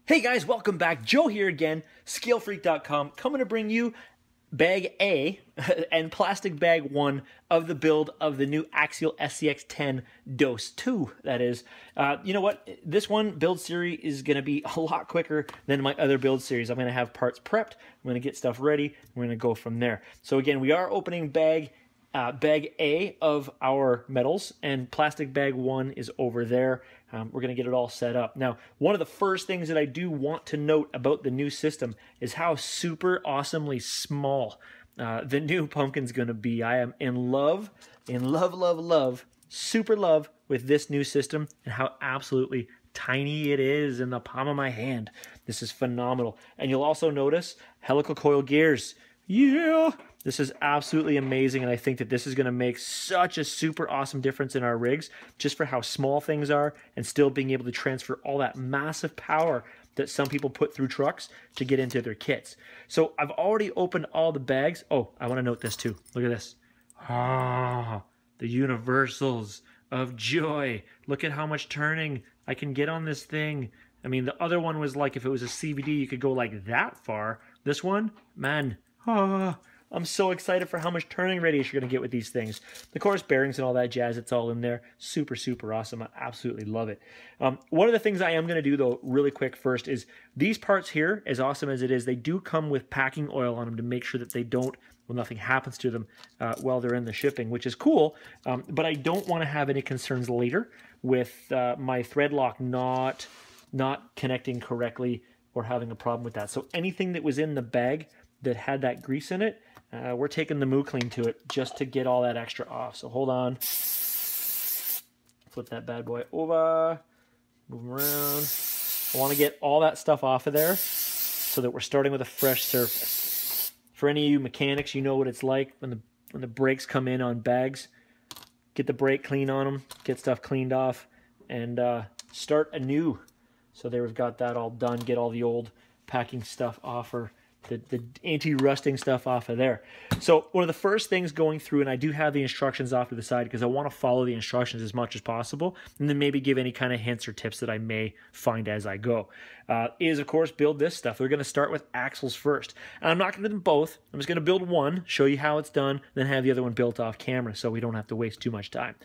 Hey guys, welcome back. Joe here again, scalefreak.com, coming to bring you bag A and plastic bag 1 of the build of the new Axial SCX10 Dose 2, that is. You know what? This one build series is going to be a lot quicker than my other build series. I'm going to have parts prepped, I'm going to get stuff ready, we're going to go from there. So again, we are opening bag A of our metals, and plastic bag 1 is over there. We're going to get it all set up. Now, one of the first things that I do want to note about the new system is how super awesomely small the new pumpkin's going to be. I am in love, super love with this new system and how absolutely tiny it is in the palm of my hand. This is phenomenal. And you'll also notice helical coil gears. Yeah! This is absolutely amazing, and I think that this is going to make such a super awesome difference in our rigs, just for how small things are and still being able to transfer all that massive power that some people put through trucks to get into their kits. So I've already opened all the bags. Oh, I want to note this too. Look at this. Ah, the universals of joy. Look at how much turning I can get on this thing. I mean, the other one was like, if it was a CVD, you could go like that far. This one, man, I'm so excited for how much turning radius you're going to get with these things. Of course, bearings and all that jazz, it's all in there. Super, super awesome. I absolutely love it. One of the things I am going to do, though, really quick first is these parts here, as awesome as it is, they do come with packing oil on them to make sure that they don't, well, nothing happens to them while they're in the shipping, which is cool. But I don't want to have any concerns later with my thread lock not connecting correctly or having a problem with that. So anything that was in the bag that had that grease in it, we're taking the Moo Clean to it just to get all that extra off. So hold on. Flip that bad boy over. Move them around. I want to get all that stuff off of there so that we're starting with a fresh surface. For any of you mechanics, you know what it's like when the brakes come in on bags. Get the brake clean on them, get stuff cleaned off, and start anew. So there we've got that all done. Get all the old packing stuff off, or the anti-rusting stuff off of there. So one of the first things going through, and I do have the instructions off to the side because I want to follow the instructions as much as possible, and then maybe give any kind of hints or tips that I may find as I go, is of course build this stuff. We're going to start with axles first. And I'm not going to do them both. I'm just going to build one, show you how it's done, then have the other one built off camera so we don't have to waste too much time.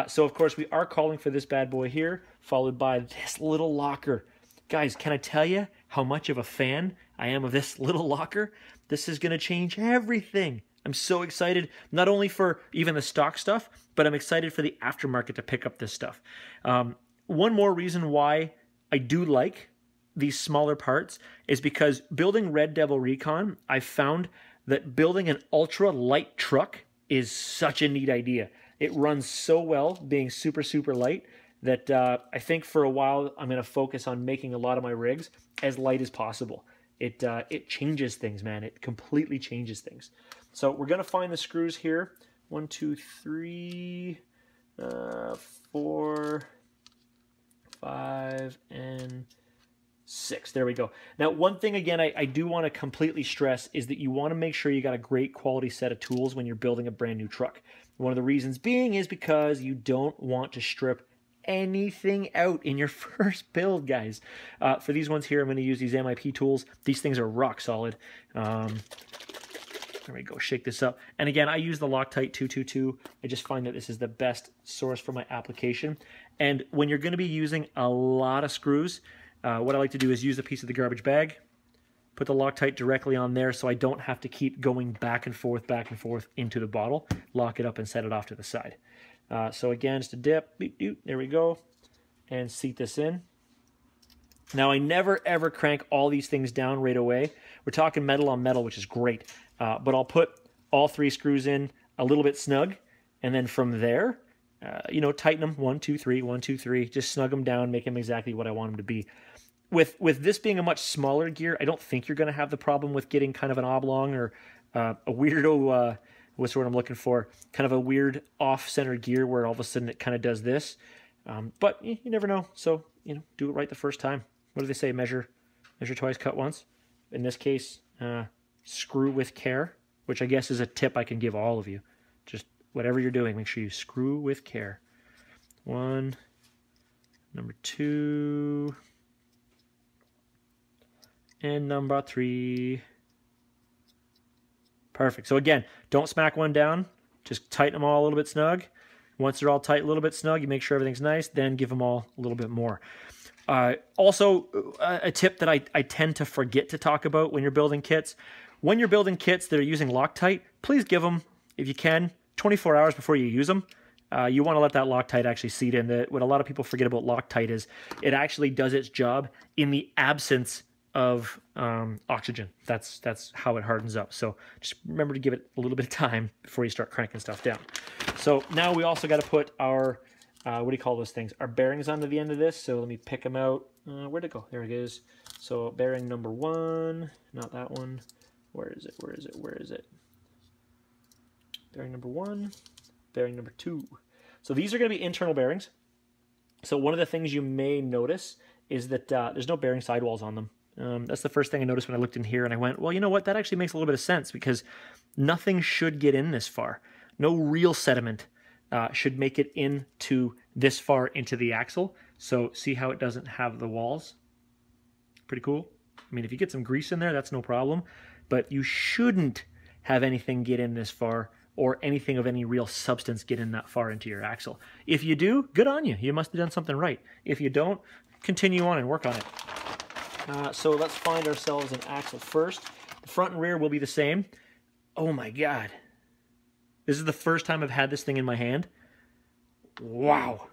So of course we are calling for this bad boy here, followed by this little locker. Guys, can I tell you how much of a fan I am of this little locker? This is going to change everything. I'm so excited, not only for even the stock stuff, but I'm excited for the aftermarket to pick up this stuff. One more reason why I do like these smaller parts is because building Red Devil Recon, I found that building an ultra light truck is such a neat idea. It runs so well being super, super light that I think for a while I'm going to focus on making a lot of my rigs as light as possible. It changes things, man. It completely changes things. So we're going to find the screws here. 1, 2, 3, 4, 5, and 6. There we go. Now, one thing, again, I do want to completely stress is that you want to make sure you got a great quality set of tools when you're building a brand new truck. One of the reasons being is because you don't want to strip anything out in your first build, guys. For these ones here, I'm going to use these MIP tools. These things are rock solid. There we go. Shake this up. And again, I use the Loctite 222. I just find that this is the best source for my application. And when you're going to be using a lot of screws, what I like to do is use a piece of the garbage bag, put the Loctite directly on there so I don't have to keep going back and forth into the bottle. Lock it up and set it off to the side. So again, just a dip, beep, doop, there we go, and seat this in. Now, I never ever crank all these things down right away. We're talking metal on metal, which is great, but I'll put all 3 screws in a little bit snug, and then from there, you know, tighten them, 1, 2, 3, 1, 2, 3, just snug them down, make them exactly what I want them to be. With this being a much smaller gear, I don't think you're going to have the problem with getting kind of an oblong or a weirdo, what's the word I'm looking for, kind of a weird off-center gear where all of a sudden it kind of does this. But you never know, so you know, do it right the first time. What do they say? Measure twice, cut once. In this case, screw with care, which I guess is a tip I can give all of you. Just whatever you're doing, make sure you screw with care. 1, number 2, And number 3. Perfect. So again, don't smack one down. Just tighten them all a little bit snug. Once they're all tight, a little bit snug, you make sure everything's nice, then give them all a little bit more. Also, a tip that I tend to forget to talk about when you're building kits. When you're building kits that are using Loctite, please give them, if you can, 24 hours before you use them. You want to let that Loctite actually seat in. What a lot of people forget about Loctite is it actually does its job in the absence of oxygen. That's how it hardens up. So just remember to give it a little bit of time before you start cranking stuff down. So now we also got to put our, what do you call those things? Our bearings onto the end of this. So let me pick them out. Where'd it go? There it is. So bearing number 1, not that one. Where is it? Where is it? Where is it? Bearing number 1, bearing number 2. So these are going to be internal bearings. So one of the things you may notice is that there's no bearing sidewalls on them. That's the first thing I noticed when I looked in here, and I went, well, you know what? That actually makes a little bit of sense because nothing should get in this far. No real sediment should make it into this far into the axle. So see how it doesn't have the walls? Pretty cool. I mean, if you get some grease in there, that's no problem. But you shouldn't have anything get in this far or anything of any real substance get in that far into your axle. If you do, good on you. You must have done something right. If you don't, continue on and work on it. So let's find ourselves an axle first. The front and rear will be the same. Oh my God. This is the first time I've had this thing in my hand. Wow.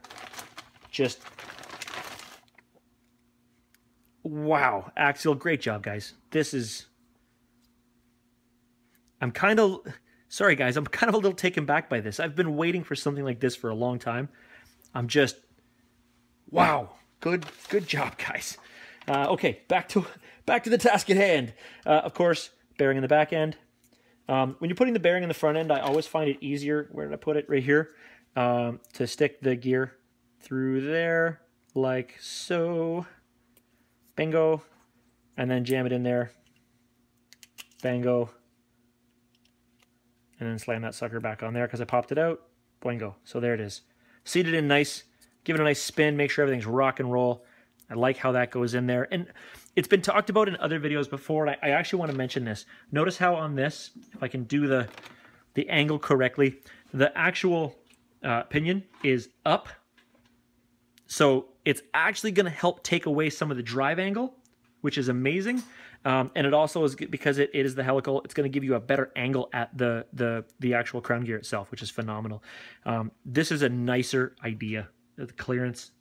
Just, wow. Axial, great job, guys. This is, sorry guys, I'm kind of a little taken back by this. I've been waiting for something like this for a long time. I'm just, wow. Good job, guys. Okay, back to the task at hand. Of course, bearing in the back end. When you're putting the bearing in the front end, I always find it easier, where did I put it? Right here. To stick the gear through there, like so. Bingo. And then jam it in there. Bango. And then slam that sucker back on there because I popped it out. Boingo. So there it is. Seat it in nice. Give it a nice spin. Make sure everything's rock and roll. I like how that goes in there. And it's been talked about in other videos before, and I actually want to mention this. Notice how on this, if I can do the angle correctly, the actual pinion is up. So it's actually going to help take away some of the drive angle, which is amazing. And it also is, because it is the helical, it's going to give you a better angle at the actual crown gear itself, which is phenomenal. This is a nicer idea. The clearance,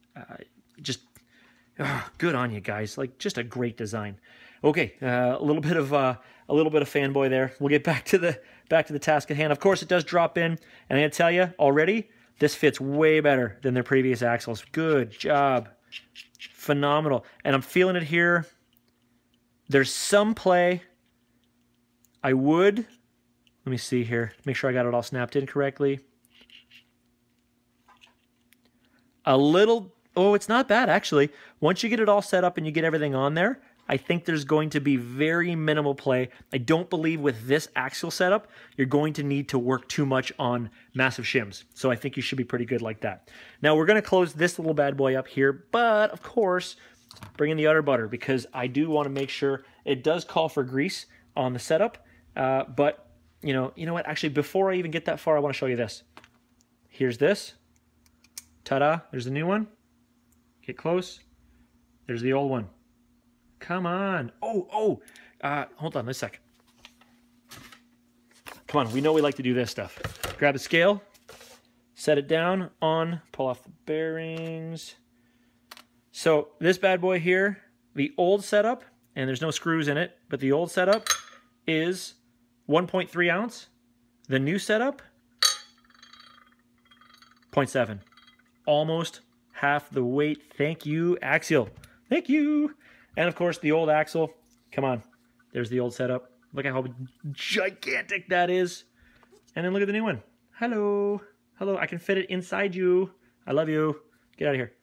good on you guys. Like, just a great design. Okay, a little bit of fanboy there. We'll get back to the task at hand. Of course, it does drop in, and I gotta tell you already, this fits way better than their previous axles. Good job, phenomenal. And I'm feeling it here. There's some play. Let me see here. Make sure I got it all snapped in correctly. Oh, it's not bad, actually. Once you get it all set up and you get everything on there, I think there's going to be very minimal play. I don't believe with this axial setup, you're going to need to work too much on massive shims. So I think you should be pretty good like that. Now, we're going to close this little bad boy up here, but of course, bring in the udder butter because I do want to make sure it does call for grease on the setup. But, you know what? Actually, before I even get that far, I want to show you this. Here's this. Ta-da, there's the new one. Get close. There's the old one. Come on. Hold on a sec. Come on, we know we like to do this stuff. Grab a scale, set it down on, pull off the bearings. So this bad boy here, the old setup, and there's no screws in it, but the old setup is 1.3 ounce. The new setup, 0.7. Almost half the weight. Thank you, Axial. Thank you. And of course, the old axle. Come on. There's the old setup. Look at how gigantic that is. And then look at the new one. Hello. Hello. I can fit it inside you. I love you. Get out of here.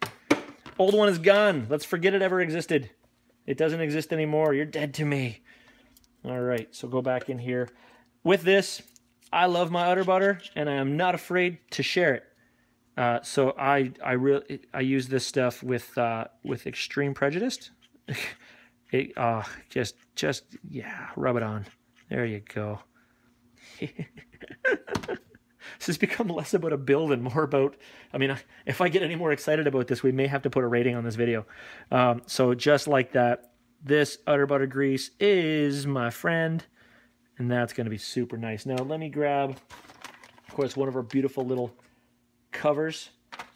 Old one is gone. Let's forget it ever existed. It doesn't exist anymore. You're dead to me. All right. So go back in here. With this, I love my udder butter, and I am not afraid to share it. So I use this stuff with Extreme Prejudice. Yeah, rub it on. There you go. This has become less about a build and more about, I mean, if I get any more excited about this, we may have to put a rating on this video. So just like that, this Utter Butter Grease is my friend, and that's going to be super nice. Now let me grab, of course, one of our beautiful little covers.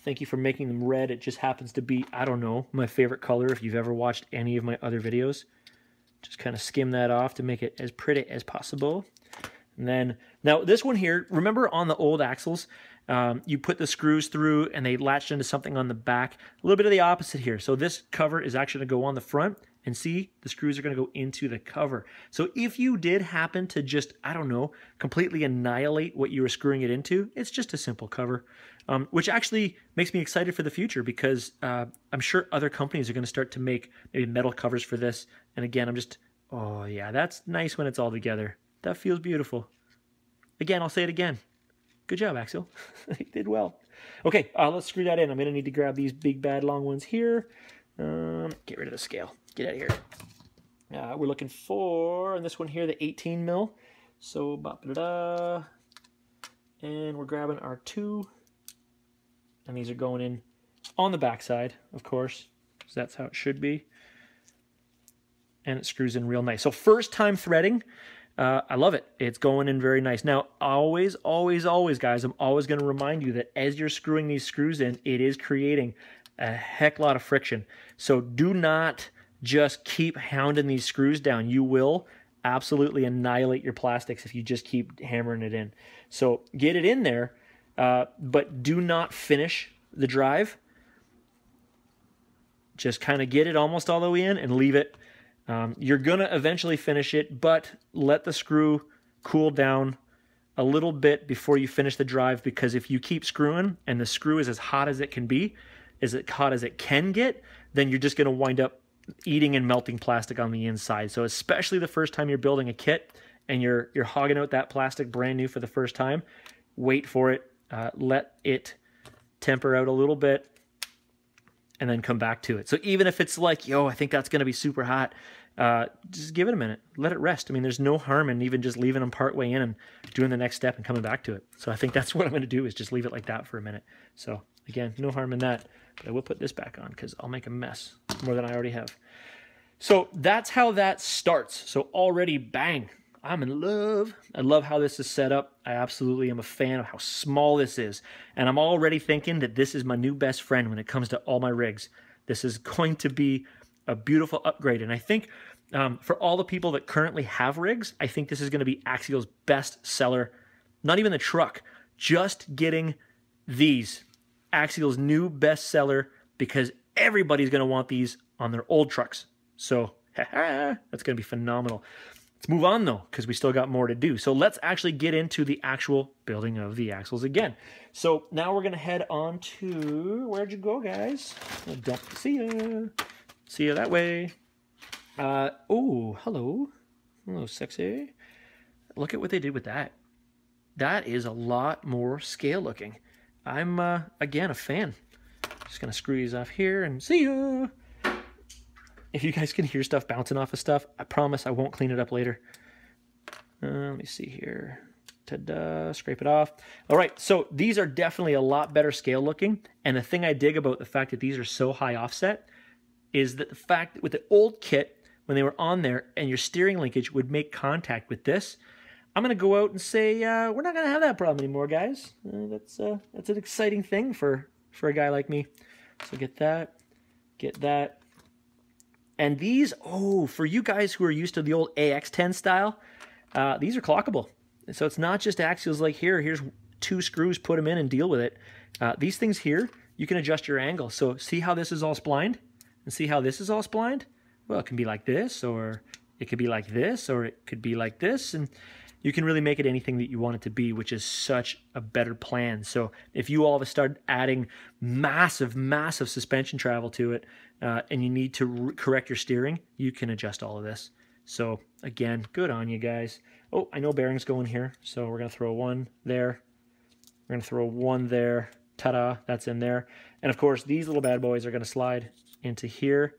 Thank you for making them red. It just happens to be, I don't know, my favorite color if you've ever watched any of my other videos. Just kind of skim that off to make it as pretty as possible. And then, now this one here, remember on the old axles, you put the screws through and they latched into something on the back. A little bit of the opposite here. So this cover is actually going to go on the front, and see, the screws are going to go into the cover. So if you did happen to just, I don't know, completely annihilate what you were screwing it into, it's just a simple cover, which actually makes me excited for the future because I'm sure other companies are going to start to make maybe metal covers for this. And again, I'm just, oh yeah, that's nice when it's all together. That feels beautiful. Again, I'll say it again. Good job, Axial. You did well. Okay, let's screw that in. I'm going to need to grab these big, bad, long ones here. Get rid of the scale. Get out of here. We're looking for, in this one here, the 18 mil. So, ba-da-da. And we're grabbing our 2. And these are going in on the backside, of course, because that's how it should be. And it screws in real nice. So, first time threading. I love it. It's going in very nice. Now, always, guys, I'm always going to remind you that as you're screwing these screws in, it is creating a heck lot of friction. So do not just keep hounding these screws down. You will absolutely annihilate your plastics if you just keep hammering it in. So get it in there, but do not finish the drive. Just kind of get it almost all the way in and leave it. You're going to eventually finish it, but let the screw cool down a little bit before you finish the drive, because if you keep screwing and the screw is as hot as it can be, as hot as it can get, then you're just going to wind up eating and melting plastic on the inside. So especially the first time you're building a kit and you're hogging out that plastic brand new for the first time, wait for it, let it temper out a little bit, and then come back to it. So even if it's like, yo, I think that's going to be super hot, just give it a minute. Let it rest. I mean, there's no harm in even just leaving them part way in and doing the next step and coming back to it. So I think that's what I'm going to do, is just leave it like that for a minute. So again, no harm in that. But I will put this back on because I'll make a mess more than I already have. So that's how that starts. So already, bang, I'm in love. I love how this is set up. I absolutely am a fan of how small this is. And I'm already thinking that this is my new best friend when it comes to all my rigs. This is going to be a beautiful upgrade. And I think for all the people that currently have rigs, I think this is going to be Axial's best seller. Not even the truck, just getting these. Axial's new best seller, because everybody's going to want these on their old trucks. So that's going to be phenomenal. Let's move on, though, because we still got more to do. So let's actually get into the actual building of the axles again. So now we're going to head on to, where'd you go, guys? Don't see you. See you that way. Oh, hello. Hello, sexy. Look at what they did with that. That is a lot more scale looking. I'm, again, a fan. Just going to screw these off here and see you. If you guys can hear stuff bouncing off of stuff, I promise I won't clean it up later. Let me see here. Ta-da, scrape it off. All right, so these are definitely a lot better scale looking. And the thing I dig about the fact that these are so high offset is that the fact that with the old kit, when they were on there and your steering linkage would make contact with this, I'm going to go out and say, we're not going to have that problem anymore, guys. That's an exciting thing for a guy like me. So get that. And these, oh, for you guys who are used to the old AX10 style, these are clockable. So it's not just Axials like here's 2 screws, put them in and deal with it. These things here, you can adjust your angle. So see how this is all splined? And see how this is all splined? Well, it can be like this, or it could be like this, or it could be like this. And you can really make it anything that you want it to be, which is such a better plan. So if you all of a start adding massive suspension travel to it, and you need to correct your steering, you can adjust all of this. So again, good on you guys. Oh, I know bearings go in here, so we're going to throw one there. We're going to throw one there. Ta-da, that's in there. And of course, these little bad boys are going to slide into here.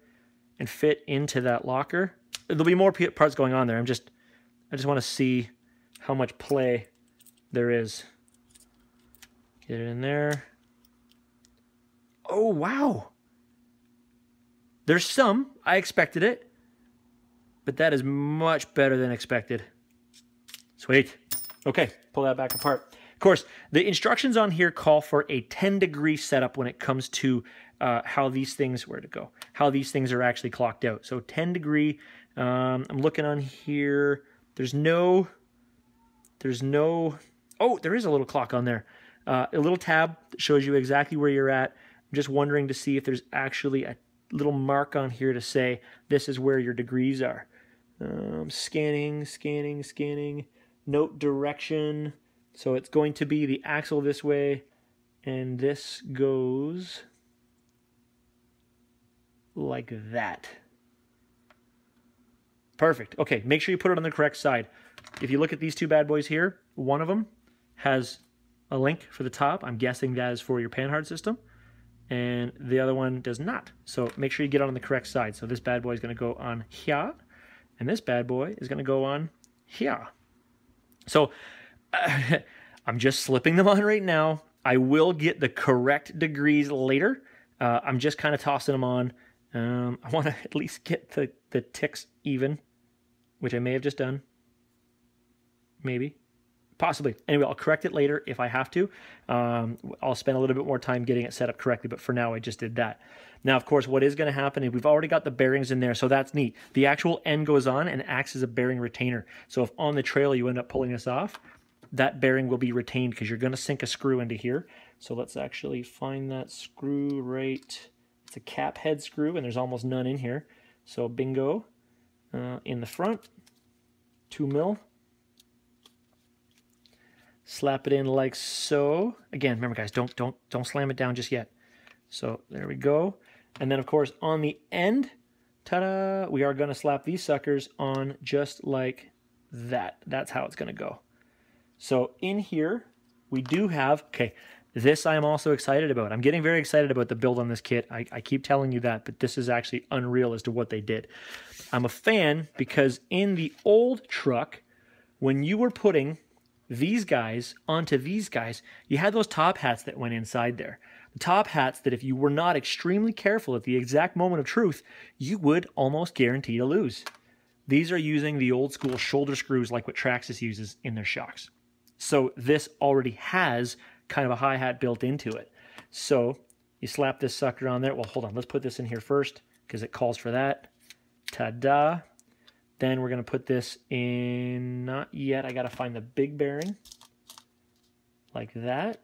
and fit into that locker. There'll be more parts going on there. I just want to see how much play there is. Get it in there. Oh, wow. There's some. I expected it. But that is much better than expected. Sweet. Okay, pull that back apart. Of course, the instructions on here call for a 10-degree setup when it comes to how these things, where to go, how these things are actually clocked out. So 10-degree, I'm looking on here. There's no, oh, there is a little clock on there. A little tab that shows you exactly where you're at. I'm just wondering to see if there's actually a little mark on here to say this is where your degrees are. Scanning. Note direction. So it's going to be the axle this way, and this goes like that. Perfect. Okay, make sure you put it on the correct side. If you look at these two bad boys here, one of them has a link for the top. I'm guessing that is for your panhard system. And the other one does not. So make sure you get on the correct side. So this bad boy is going to go on here, and this bad boy is going to go on here. So I'm just slipping them on right now. I will get the correct degrees later. I'm just kind of tossing them on. I want to at least get the ticks even, which I may have just done. Maybe. Possibly. Anyway, I'll correct it later if I have to. I'll spend a little bit more time getting it set up correctly, but for now I just did that. Now, of course, what is going to happen is we've already got the bearings in there, so that's neat. The actual end goes on and acts as a bearing retainer. So if on the trail you end up pulling this off, that bearing will be retained because you're going to sink a screw into here. So let's actually find that screw right. It's a cap head screw, and there's almost none in here. So bingo. In the front, 2 mil. Slap it in like so. Again, remember guys, don't slam it down just yet. So there we go. And then of course on the end, ta-da, we are going to slap these suckers on just like that. That's how it's going to go. So in here we do have, okay, this I am also excited about. I'm getting very excited about the build on this kit. I keep telling you that, but this is actually unreal as to what they did. I'm a fan because in the old truck, when you were putting these guys onto these guys, you had those top hats that went inside there. The top hats that if you were not extremely careful at the exact moment of truth, you would almost guarantee to lose. These are using the old school shoulder screws like what Traxxas uses in their shocks. So this already has kind of a hi-hat built into it. So you slap this sucker on there. Well, hold on. Let's put this in here first because it calls for that. Ta-da. Then we're going to put this in, not yet, I got to find the big bearing, like that,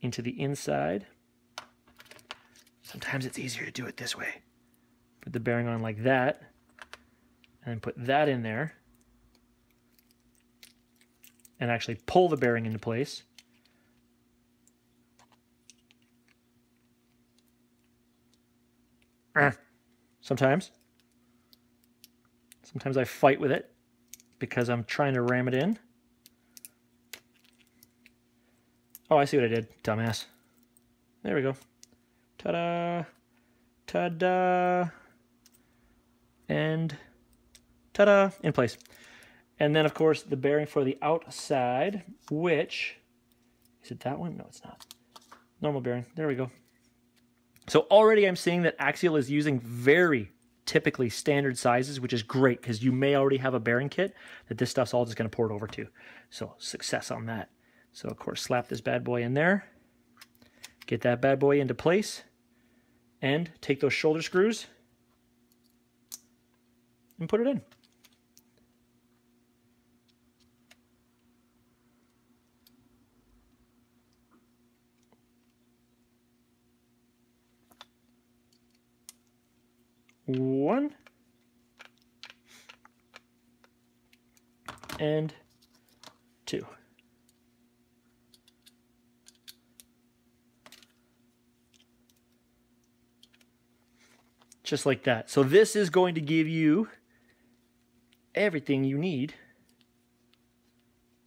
into the inside. Sometimes it's easier to do it this way. Put the bearing on like that, and then put that in there, and actually pull the bearing into place. Sometimes I fight with it because I'm trying to ram it in. Oh, I see what I did, dumbass. There we go. Ta-da. Ta-da. And ta-da, in place. And then, of course, the bearing for the outside, which, is it that one? No, it's not. Normal bearing. There we go. So already I'm seeing that Axial is using very typically standard sizes, which is great because you may already have a bearing kit that this stuff's all just going to port over to. So success on that. So of course slap this bad boy in there, get that bad boy into place, and take those shoulder screws and put it in. One and two. Just like that. So this is going to give you everything you need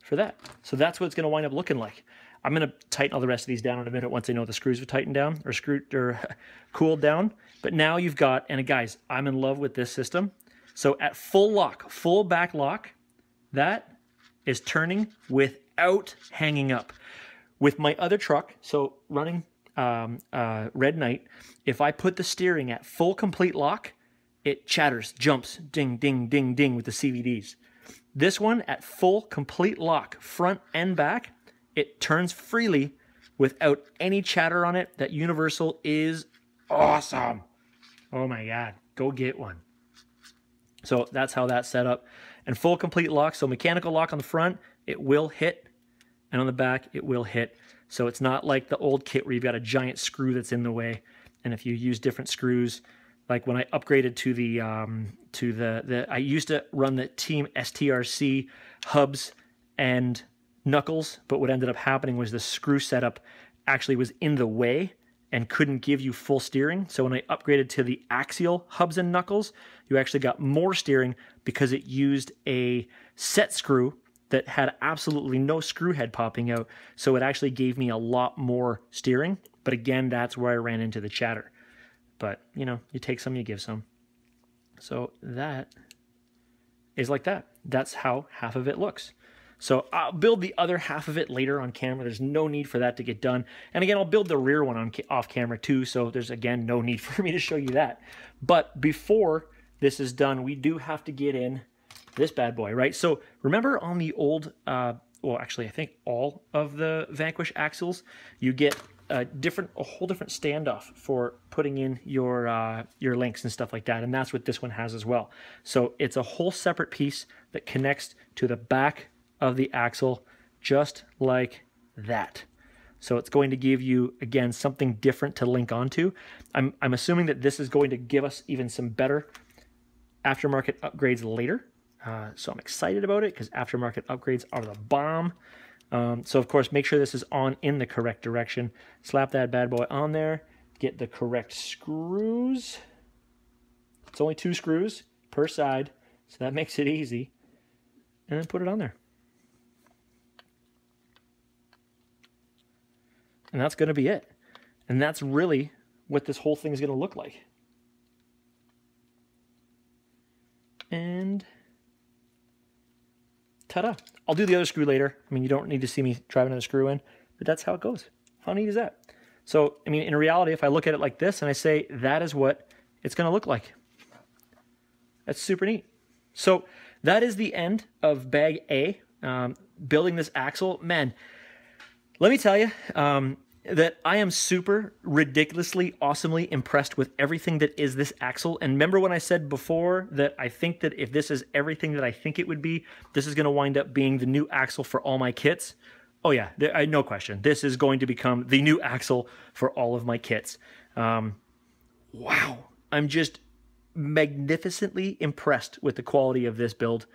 for that. So that's what it's going to wind up looking like. I'm going to tighten all the rest of these down in a minute once I know the screws are tightened down or screwed or cooled down. But now you've got, and guys, I'm in love with this system. So at full lock, full back lock, that is turning without hanging up. With my other truck, so running Red Knight, if I put the steering at full complete lock, it chatters, jumps, ding, ding, ding, ding with the CVDs. This one at full complete lock, front and back, it turns freely without any chatter on it. That universal is awesome. Oh my God, go get one. So that's how that's set up. And full complete lock, so mechanical lock on the front, it will hit, and on the back, it will hit. So it's not like the old kit where you've got a giant screw that's in the way. And if you use different screws, like when I upgraded to the I used to run the Team STRC hubs and knuckles, but what ended up happening was the screw setup actually was in the way and couldn't give you full steering. So when I upgraded to the Axial hubs and knuckles, you actually got more steering because it used a set screw that had absolutely no screw head popping out. So it actually gave me a lot more steering. But again, that's where I ran into the chatter. But, you know, you take some, you give some. So that is like that. That's how half of it looks. So I'll build the other half of it later on camera. There's no need for that to get done. And again, I'll build the rear one on off camera too. So there's, again, no need for me to show you that. But before this is done, we do have to get in this bad boy, right? So remember on the old, well, actually, I think all of the Vanquish axles, you get a whole different standoff for putting in your links and stuff like that. And that's what this one has as well. So it's a whole separate piece that connects to the back of the axle, just like that. So it's going to give you, again, something different to link onto. I'm assuming that this is going to give us even some better aftermarket upgrades later. So I'm excited about it because aftermarket upgrades are the bomb. So of course, make sure this is on in the correct direction. Slap that bad boy on there. Get the correct screws. It's only 2 screws per side, so that makes it easy. And then put it on there. And that's going to be it. And that's really what this whole thing is going to look like. And ta-da. I'll do the other screw later. I mean, you don't need to see me drive another screw in, but that's how it goes. How neat is that? So, I mean, in reality, if I look at it like this and I say, that is what it's going to look like. That's super neat. So that is the end of bag A, building this axle. Man, let me tell you that I am super ridiculously, awesomely impressed with everything that is this axle. And remember when I said before that I think that if this is everything that I think it would be, this is going to wind up being the new axle for all my kits? Oh yeah, no question. This is going to become the new axle for all of my kits. Wow. I'm just magnificently impressed with the quality of this build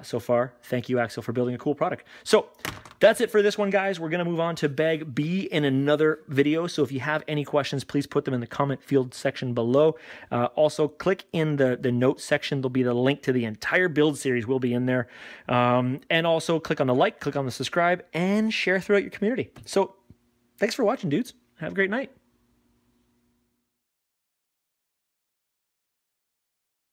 so far. Thank you, Axial, for building a cool product. So that's it for this one, guys. We're going to move on to bag B in another video. So if you have any questions, please put them in the comment field section below. Also, click in the notes section. There'll be the link to the entire build series will be in there. And also click on the like, click on the subscribe, and share throughout your community. So thanks for watching, dudes. Have a great night.